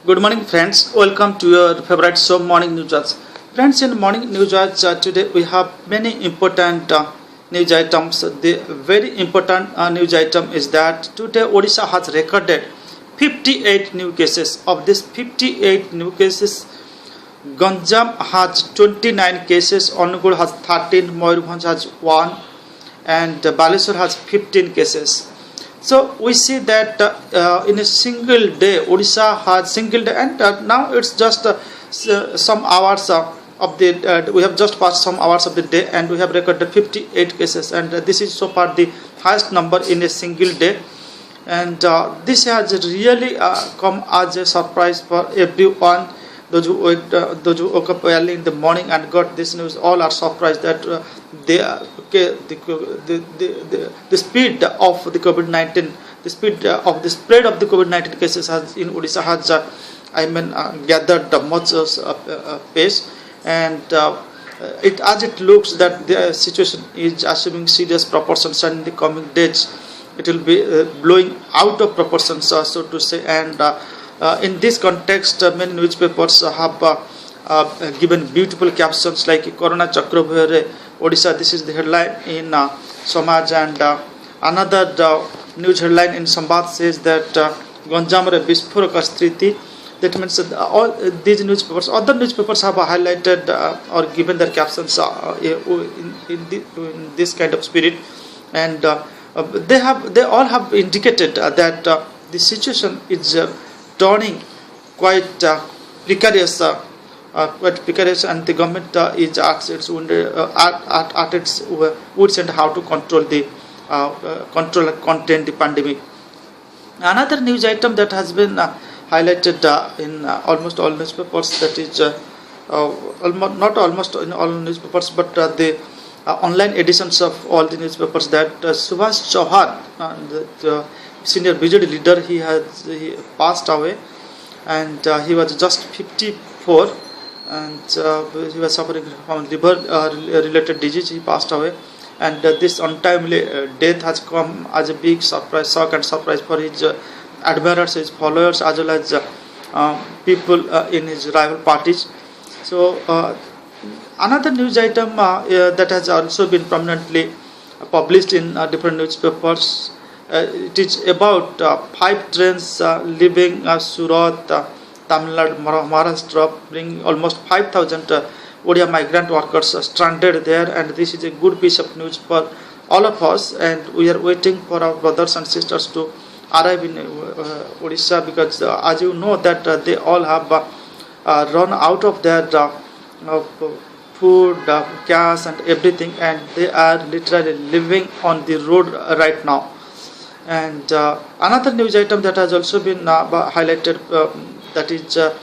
Good morning, friends. Welcome to your favorite show, Morning News Watch. Friends, in Morning News Watch today we have many important news items. The very important news item is that today Odisha has recorded 58 new cases. Of these 58 new cases, Ganjam has 29 cases, Onugul has 13, Mayurbhanj has 1, and Baleswar has 15 cases. So we see that in a single day, Odisha had single day, and now it's just some hours of the. We have just passed some hours of the day, and we have recorded 58 cases, and this is so far the highest number in a single day. And this has really come as a surprise for everyone. Those who woke up early in the morning and got this news, all are surprised that the speed of the COVID-19, the speed of the spread of the COVID-19 cases has in Odisha has gathered much pace, and it looks that the situation is assuming serious proportions, and in the coming days it will be blowing out of proportions, so to say. And in this context, many newspapers have given beautiful captions like Corona Chakravare Odisha. This is the headline in Samaj, and another news headline in Sambad says that Ganjamare Bispuraka Striti. That means that all these newspapers, other newspapers have highlighted or given their captions in this kind of spirit, and they all have indicated that the situation is turning quite precarious, and the government is at its wits end how to control and contain the pandemic. Another news item that has been highlighted in almost all newspapers, that is not almost in all newspapers, but the online editions of all the newspapers, that Subhash Chauhan, the senior BJD leader, he passed away, and he was just 54, and he was suffering from liver related disease. He passed away, and this untimely death has come as a big surprise, shock and surprise for his admirers, his followers, as well as people in his rival parties. So another news item that has also been prominently published in different newspapers, it is about 5 trains leaving Surat, Tamil Nadu, Maharashtra, bringing almost 5,000 Odia migrant workers stranded there, and this is a good piece of news for all of us, and we are waiting for our brothers and sisters to arrive in Odisha, because as you know that they all have run out of their food, gas and everything, and they are literally living on the road right now. And another news item that has also been highlighted, that is the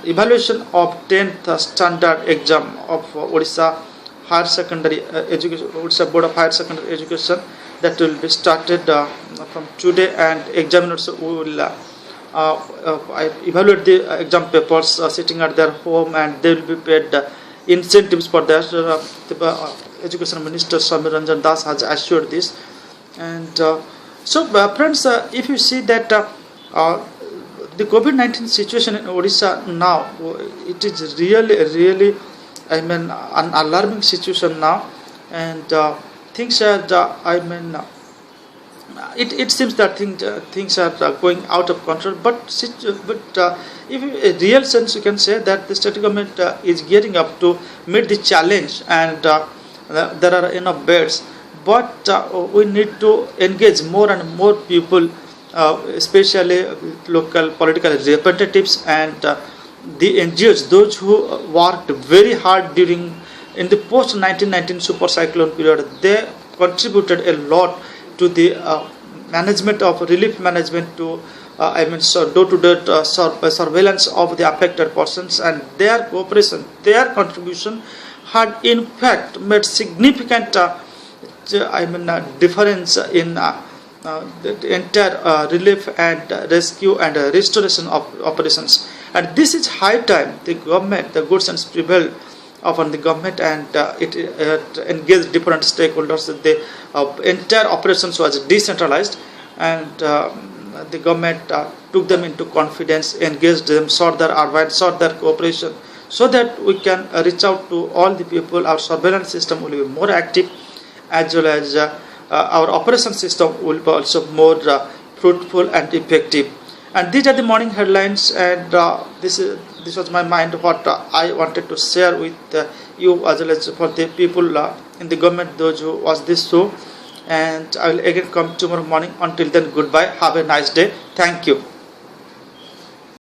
evaluation of 10th standard exam of Odisha Higher Secondary Education, Odisha Board of Higher Secondary Education, that will be started from today, and examiners will evaluate the exam papers sitting at their home, and they will be paid incentives for that. The Education Minister Samir Ranjan Das has assured this. And so friends, if you see that the COVID-19 situation in Odisha now, it is really an alarming situation now, and things are it seems that things are going out of control, but if in real sense you can say that the state government is gearing up to meet the challenge, and there are enough beds, but we need to engage more and more people, especially local political representatives and the NGOs, those who worked very hard in the post 1919 super cyclone period. They contributed a lot to the management of relief management, to door-to-door surveillance of the affected persons, and their cooperation, their contribution had in fact made significant difference in the entire relief and rescue and restoration of operations. And this is high time the government, the good sense prevailed upon the government, and it engaged different stakeholders. The entire operations was decentralized, and the government took them into confidence, engaged them, sought their advice, sought their cooperation, so that we can reach out to all the people. Our surveillance system will be more active, as well as our operation system will be also more fruitful and effective. And these are the morning headlines, and this was my mind what I wanted to share with you, as well as for the people in the government, those who watch this show. And I will again come tomorrow morning. Until then, goodbye. Have a nice day. Thank you.